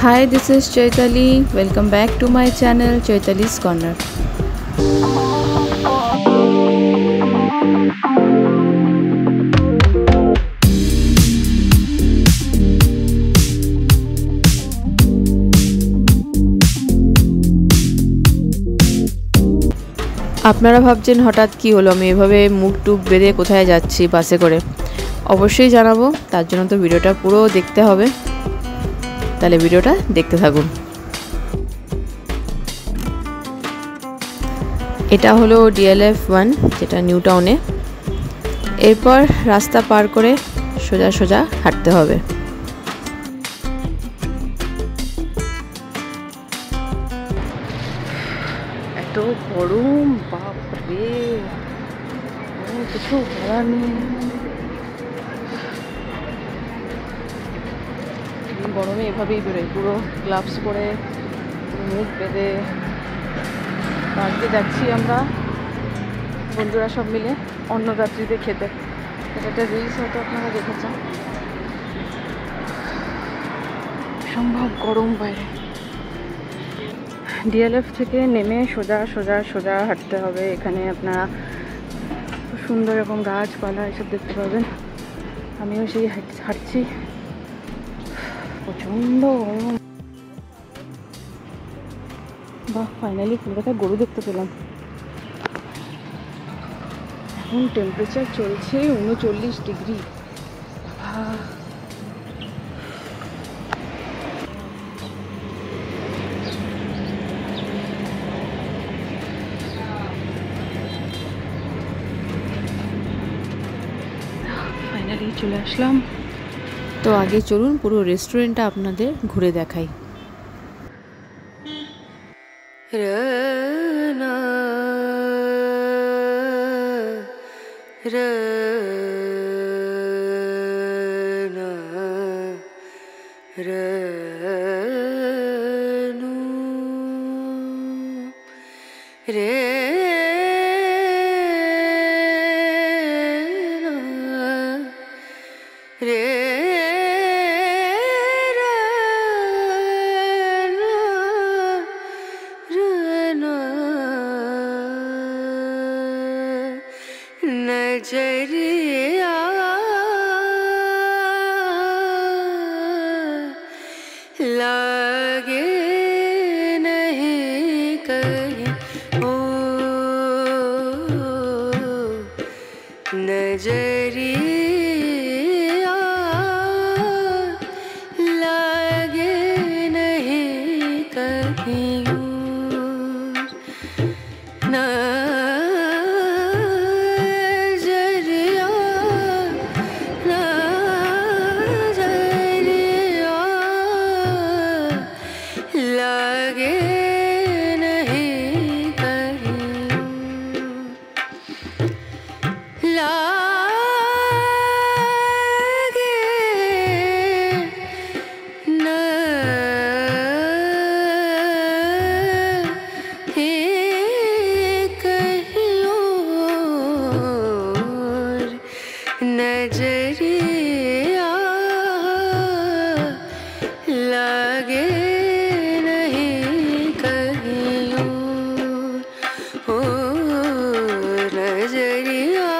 Hi, this is Chaitali. Welcome back to my channel Chaitali's Corner. আপনারা ভাবছেন হঠাৎ কি হলো, আমি এভাবে মুখ টুক বেঁধে কোথায় যাচ্ছি বাসে করে। অবশ্যই জানাবো, তার জন্য তো ভিডিওটা পুরো দেখতে হবে। তাহলে ভিডিওটা দেখতে থাকুন। এটা হলো DLF 1, যেটা নিউ টাউনে। এরপর রাস্তা পার করে সোজা সোজা হাঁটতে হবে। এত গরম, বাপরে, কিছু বলার নেই। গরমে এভাবেই বেরোয়, পুরো গ্লাভস পরে, মুখ বেঁধে। আজকে যাচ্ছি আমরা বন্ধুরা সব মিলে অন্নদাত্রীতে খেতে। এটা একটা রিলস হয়তো আপনারা দেখেছেন। সম্ভব গরম বাইরে। DLF থেকে নেমে সোজা সোজা সোজা হাঁটতে হবে। এখানে আপনারা খুব সুন্দর এরকম গাছপালা এসব দেখতে পাবেন। আমিও সেই হাঁটছি, প্রচণ্ড গরম। বাহ, ফাইনালি কলকাতায় গরু দেখতে পেলাম। এখন টেম্পারেচার চলছে 39 ডিগ্রি। ফাইনালি চলে আসলাম। তো আগে চলুন পুরো রেস্টুরেন্টটা আপনাদের ঘুরে দেখাই। नजरिया लागे नहीं कहीं, ओ नजरिया लागे नहीं कहीं ना। नजरिया लागे नहीं कहीं ओ नजरिया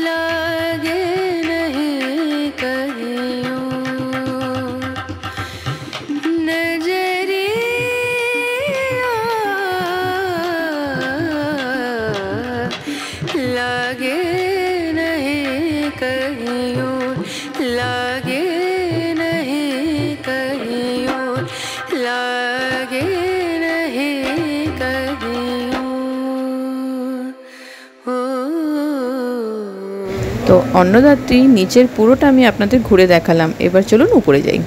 लागे नहीं कहीं नजरिया लागे कहीं लागे नहीं कहीं लागे नहीं कहीं। তো অন্নদাত্রী নিচের পুরোটা আমি আপনাদের ঘুরে দেখালাম। এবার চলুন উপরে যাই।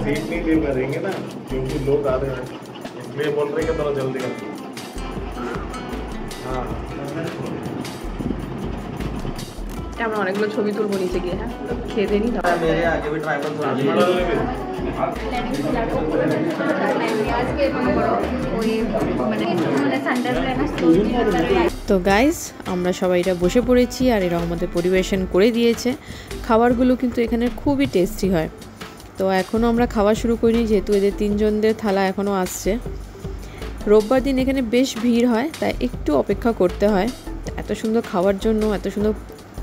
सीट नहीं दे करेंगे ना, क्योंकि लोग आ रहे हैं, इसलिए बोल रहे हैं थोड़ा जल्दी कर। हाँ, আমরা অনেকগুলো ছবি তুলবো নিচে গিয়ে। হ্যাঁ, খেয়ে দেনি। मेरे आगे भी ट्राइबल थोड़ा आज के ওই মানে সানডে তো গাইস আমরা সবাইটা বসে পড়েছি আর এরা আমাদের পরিবেশন করে দিয়েছে। খাবারগুলো কিন্তু এখানে খুবই টেস্টি হয়। তো এখনও আমরা খাওয়া শুরু করিনি, যেহেতু এদের 3 জনদের থালা এখনও আসছে। রোববার দিন এখানে বেশ ভিড় হয়, তাই একটু অপেক্ষা করতে হয়। এত সুন্দর খাওয়ার জন্য, এত সুন্দর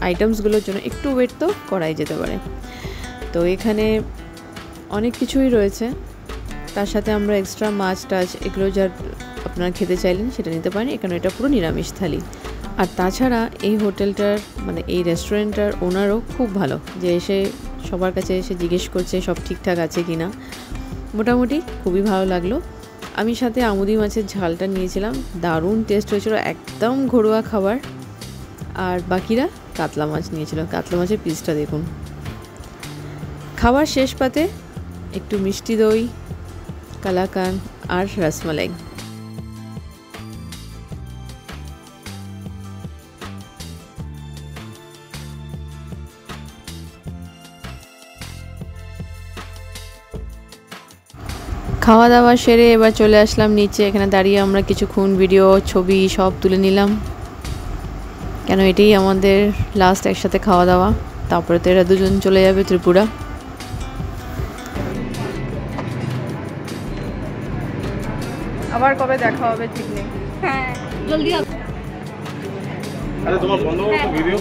আইটেমসগুলোর জন্য একটু ওয়েট তো করাই যেতে পারে। তো এখানে অনেক কিছুই রয়েছে, তার সাথে আমরা এক্সট্রা মাছ টাছ এগুলো যা আপনারা খেতে চাইলেন সেটা নিতে পারেন। এখানে এটা পুরো নিরামিষ থালি। আর তাছাড়া এই হোটেলটার মানে এই রেস্টুরেন্টটার ওনারও খুব ভালো, যে এসে সবার কাছে এসে জিজ্ঞেস করছে সব ঠিকঠাক আছে কি না। মোটামুটি খুবই ভালো লাগলো। আমি সাথে আমুদি মাছের ঝালটা নিয়েছিলাম, দারুণ টেস্ট হয়েছিল, একদম ঘরোয়া খাবার। আর বাকিরা কাতলা মাছ নিয়েছিল, কাতলা মাছের পিসটা দেখুন। খাবার শেষ পাতে একটু মিষ্টি দই, কালাকান আর রসমালাই। খাওয়া দাওয়া সেরে এবার চলে আসলাম নিচে। এখানে দাঁড়িয়ে আমরা কিছুক্ষণ ভিডিও ছবি সব তুলে নিলাম, কেন এটাই আমাদের লাস্ট একসাথে খাওয়া দাওয়া। তারপরে তো এরা দুজন চলে যাবে ত্রিপুরা। আবার কবে দেখা হবে ঠিক নেই। হ্যাঁ জলদি আস। अरे तुम्हारा बंद हो तो वीडियो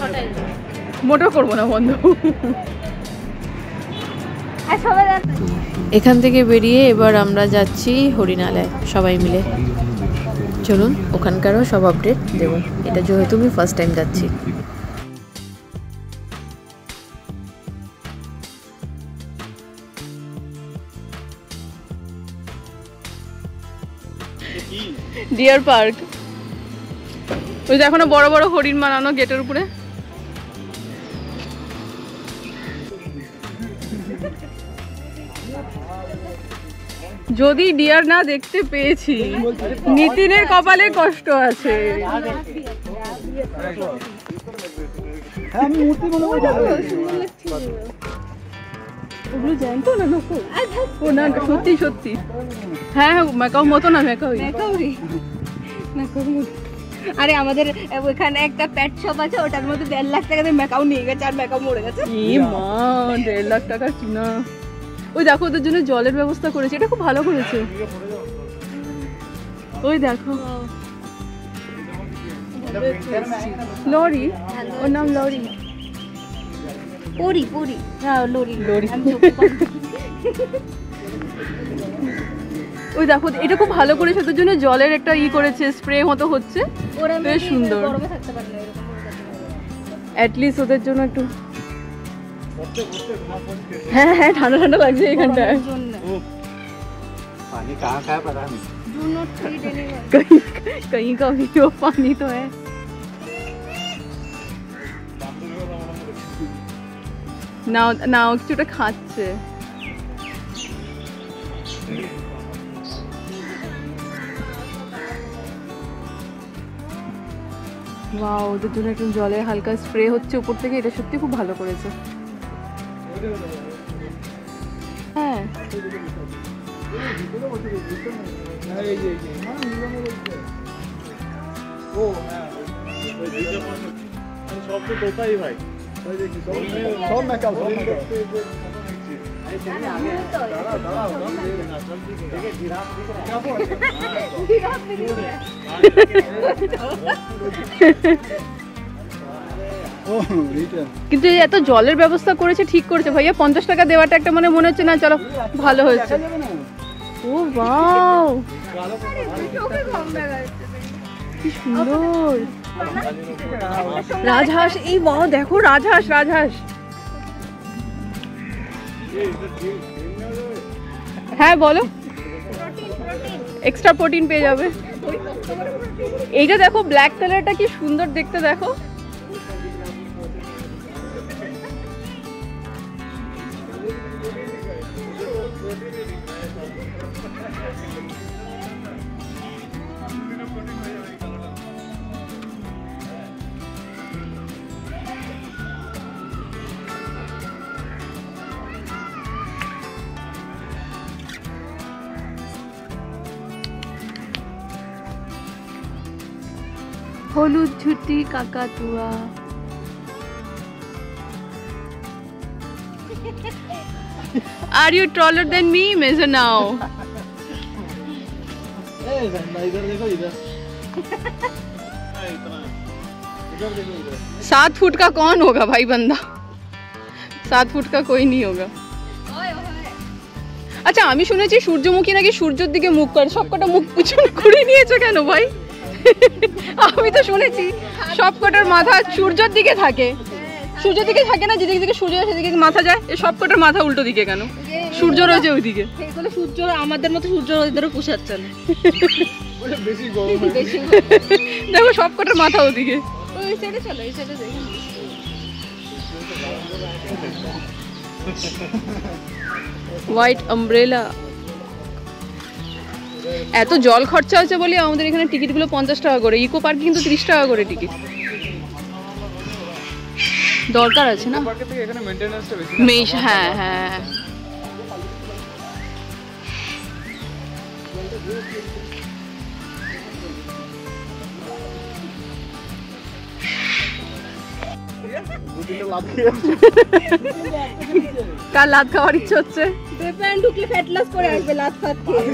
মোটেও করবো না বন্ধ। আর সবাই এখান থেকে বেরিয়ে এবার আমরা যাচ্ছি হরিণালয় সবাই মিলে। চলুন ওখানকারও সব আপডেট দেব, এটা যেহেতু আমি ফার্স্ট টাইম যাচ্ছি। ডিয়ার পার্ক, ওই যে এখনো বড় বড় হরিণ বানানো গেটের উপরে। যদি ডিয়ার না দেখতে পেয়েছি, নিতিনের কপালে কষ্ট আছে। ওগুলো জানতো না ও না, সত্যি সত্যি। হ্যাঁ হ্যাঁ ম্যাকাও মতো না, ম্যাকাওই। আরে আমাদের ওখানে একটা পেট শপ আছে, ওটার মধ্যে 1.5 লাখ টাকা দিয়ে ম্যাকাও নিয়ে গেছে, আর ম্যাকাও মরে গেছে। ই মা, 1.5 লাখ টাকা কিনা। ওই দেখো ওদের জন্য জলের ব্যবস্থা করেছে, এটা খুব ভালো করেছে। ওই দেখো লরি, ওর নাম লরি। পরি পরি, হ্যাঁ লরি লরি। আমি চোখে পাচ্ছি। ওই দেখো এটা খুব ভালো করেছে, ওদের জন্য জলের একটা করেছে, স্প্রে মতো হচ্ছে, ওরা বেশ সুন্দর। গরমে থাকতে পারে না, এরকম অ্যাটলিস্ট ওদের জন্য একটু। হ্যাঁ হ্যাঁ ঠান্ডা ঠান্ডা লাগছে এখানটায়। पानी कहाँ का है पता नहीं। Do not feed anyone. कहीं का भी वो पानी तो है। নাও নাও কিছুটা খাচ্ছে। ওয়াও, ওদের জন্য একটু জলে হালকা স্প্রে হচ্ছে উপর থেকে, এটা সত্যি খুব ভালো করেছে। হ্যাঁ सब तो होता ही भाई सब मैकाओ কিন্তু এই এত জলের ব্যবস্থা করেছে, ঠিক করেছে ভাইয়া। 50 টাকা দেওয়াটা একটা মানে মনে হচ্ছে না চলো ভালো হয়েছে। ও ওয়াও কি সুন্দর রাজহাঁস। এই ওয়াও দেখো রাজহাঁস, রাজহাঁস। হ্যাঁ বলো, এক্সট্রা প্রোটিন পেয়ে যাবে। এইটা দেখো ব্ল্যাক কালারটা কি সুন্দর দেখতে, দেখো। হলুদ ঝুটি কাকাতুয়া। Are you taller than me? Measure now. इधर देखो इधर 7 फुट का कौन होगा भाई बंदा? 7 फुट का कोई नहीं होगा। আচ্ছা আমি শুনেছি সূর্যমুখী নাকি সূর্যের দিকে মুখ করে, সবকটা মুখ পিছনে ঘুরিয়ে নিয়েছে কেন ভাই? আমি তো শুনেছি সবকটার মাথা সূর্যের দিকে থাকে। সূর্যের দিকে থাকে না, যেদিকে দিকে সূর্য সেদিকে মাথা যায়, এই সবকটার মাথা উল্টো দিকে কেন? সূর্য রয়েছে ওইদিকে। এগুলো সূর্য আমাদের মতো সূর্য ওদেরও পোষাচ্ছে না। বেশি গরম বেশি দেখো সবকটার মাথা ওদিকে। ওই সাইডে চলো, এই সাইডে দেখো। White umbrella. এত জল খরচা হচ্ছে বলে আমাদের এখানে টিকিটগুলো 50 টাকা করে, ইকো পার্কে কিন্তু 30 টাকা করে টিকিট। দরকার আছে না পার্কের থেকে এখানে মেইনটেনেন্সটা বেশি। হ্যাঁ হ্যাঁ। কার লাত খাওয়ার ইচ্ছে হচ্ছে? পেপার ঢুকলে ফ্যাট লস করে আসবে লাত ফাত খেয়ে।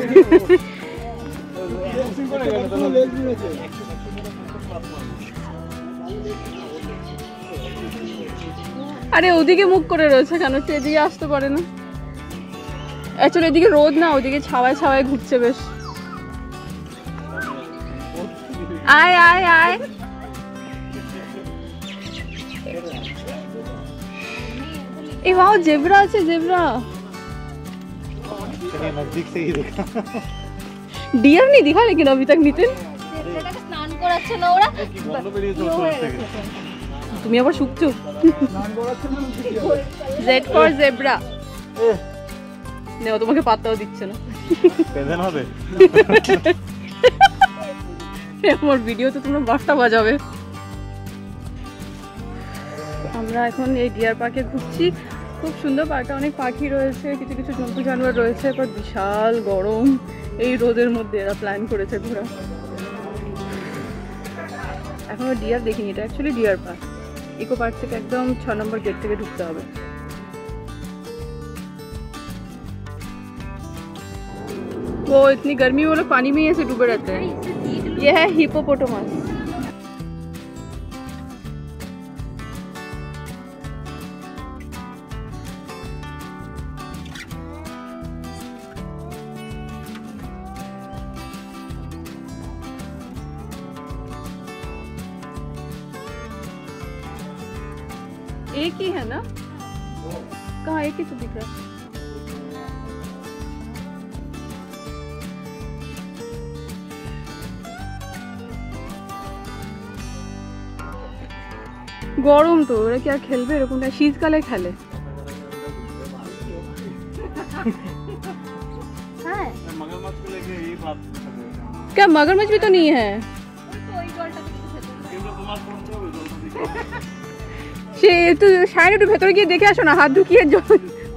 আরে ওদিকে মুখ করে রয়েছে কেন? একটু এদিকে আসতে পারে না? অ্যাকচুয়ালি এদিকে রোদ না, ওদিকে ছাওয়ায় ছাওয়ায় ঘুরছে বেশ। আয় আয় আয়। ए वाओ जेब्रा আছে जेब्रा। नजदीक से ही देखा। डियर नहीं दिखा लेकिन अभी तक नितिन। জেব্রাটাকে স্নান করাচ্ছে না ওরা। তুমি আবার শুকছো। Z for zebra. নেও, তোমাকে পাত্তাও দিচ্ছে না। পেনশন হবে। আমার ভিডিওতে তোমরা বারটা বাজাবে। আমরা এখন এই ডিয়ার পার্কে ঘুরছি। খুব সুন্দর পার্কটা, অনেক পাখি রয়েছে, কিছু কিছু জন্তু জানোয়ার রয়েছে, বাট বিশাল গরম। এই রোদের মধ্যে এরা প্ল্যান করেছে ঘোরা। এখনো ডিয়ার দেখিনি, এটা actually deer park. Eco park থেকে একদম 6 নম্বর গেট থেকে ঢুকতে হবে। वो इतनी गर्मी में वो लोग पानी में ही ऐसे डूबे रहते हैं। ये है हिपोपोटामस। एक ही है ना? कहाँ एक ही तो दिख रहा है। গরম তো, ওরা কি আর খেলবে এরকমটা? শীতকালে খেলে। হ্যাঁ मगरमच्छ को लेके यही बात कर रहे हैं। क्या मगरमच्छ भी तो नहीं है? সে একটু সাইড একটু ভেতরে গিয়ে দেখে আসো না, হাত ঢুকিয়ে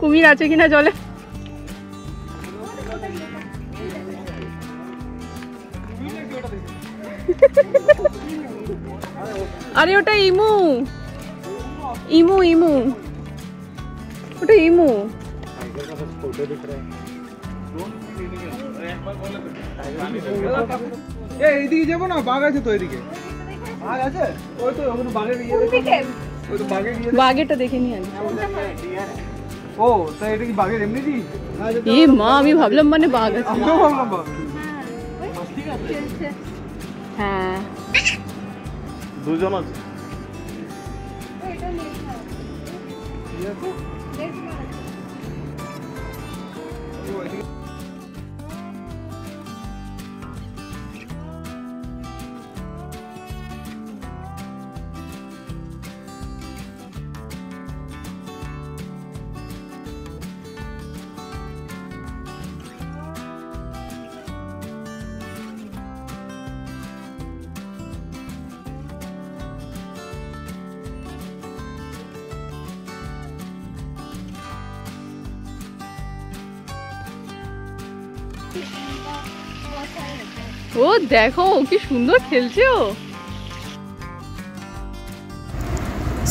কুমির আছে কিনা জলে। আরে ওটা ইমু, ইমু ইমু, ওটা ইমু। टाइगर का बस फोटो दिख रहा है। एक बार बोले এই এইদিকে যাবো না, বাঘ আছে তো এদিকে। বাঘ আছে? ওই তো ওখানে বাঘের ইয়ে দেখো। ওই তো বাঘের ইয়ে। বাঘেরটা দেখে নি আমি। ও তাই এটা কি বাঘের এমনি দি? এ মা, আমি ভাবলাম মানে বাঘ আছে। আমিও ভাবলাম বাঘ। হ্যাঁ দুজন আছে। ও দেখো কি সুন্দর খেলছে ও।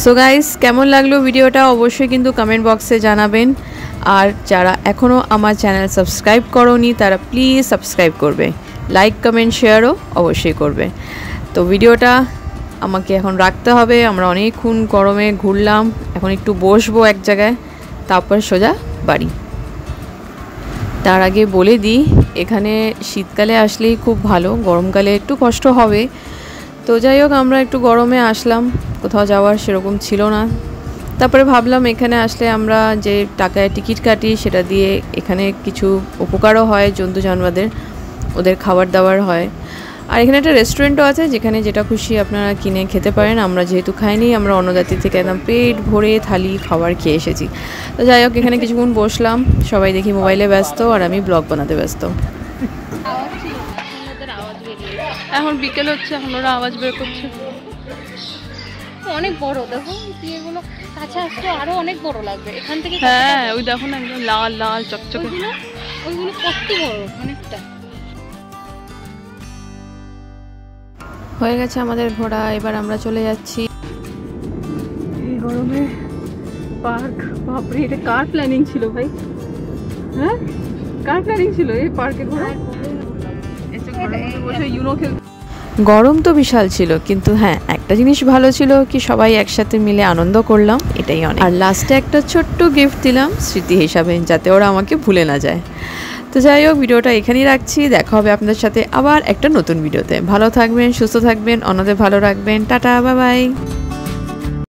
সো গাইস, কেমন লাগলো ভিডিওটা অবশ্যই কিন্তু কমেন্ট বক্সে জানাবেন। আর যারা এখনও আমার চ্যানেল সাবস্ক্রাইব করোনি তারা প্লিজ সাবস্ক্রাইব করবে, লাইক কমেন্ট শেয়ারও অবশ্যই করবে। তো ভিডিওটা আমাকে এখন রাখতে হবে, আমরা অনেকক্ষণ গরমে ঘুরলাম, এখন একটু বসবো এক জায়গায়, তারপর সোজা বাড়ি। তার আগে বলে দিই, এখানে শীতকালে আসলেই খুব ভালো, গরমকালে একটু কষ্ট হবে। তো যাই হোক, আমরা একটু গরমে আসলাম, কোথাও যাওয়ার সেরকম ছিল না। তারপরে ভাবলাম এখানে আসলে আমরা যে টাকায় টিকিট কাটি সেটা দিয়ে এখানে কিছু উপকারও হয় জন্তু জানোয়ারদের, ওদের খাবার দাবার হয়। আর এখানে একটা রেস্টুরেন্টও আছে যেখানে যেটা খুশি আপনারা কিনে খেতে পারেন। আমরা যেহেতু খাইনি, আমরা অন্য জাতি থেকে একদম পেট ভরে থালি খাবার খেয়ে এসেছি। তো যাই হোক, এখানে কিছুক্ষণ বসলাম, সবাই দেখি মোবাইলে ব্যস্ত আর আমি ব্লগ বানাতে ব্যস্ত। এখন বিকেল হচ্ছে, এখন ওরা আওয়াজ বের করছে। অনেক বড়, দেখো এগুলো কাছে আসলে আরো অনেক বড় লাগবে এখান থেকে। হ্যাঁ, ওই দেখো না, একদম লাল লাল চকচকে। ওইগুলো কত বড়, অনেকটা। হয়ে গেছে আমাদের ঘোরা, এবার আমরা চলে যাচ্ছি। এই গরমে পার্ক, বাপরে, এটা কার প্ল্যানিং ছিল ভাই? হ্যাঁ, কার প্ল্যানিং ছিল এই পার্কে ঘোরা? গরম তো বিশাল ছিল, কিন্তু হ্যাঁ একটা জিনিস ভালো ছিল কি সবাই একসাথে মিলে আনন্দ করলাম, এটাই অনেক। আর লাস্টে একটা ছোট্ট গিফট দিলাম স্মৃতি হিসাবে, যাতে ওরা আমাকে ভুলে না যায়। তো যাই হোক, ভিডিওটা এখানেই রাখছি, দেখা হবে আপনাদের সাথে আবার একটা নতুন ভিডিওতে। ভালো থাকবেন, সুস্থ থাকবেন, অন্যদের ভালো রাখবেন। Tata, bye bye.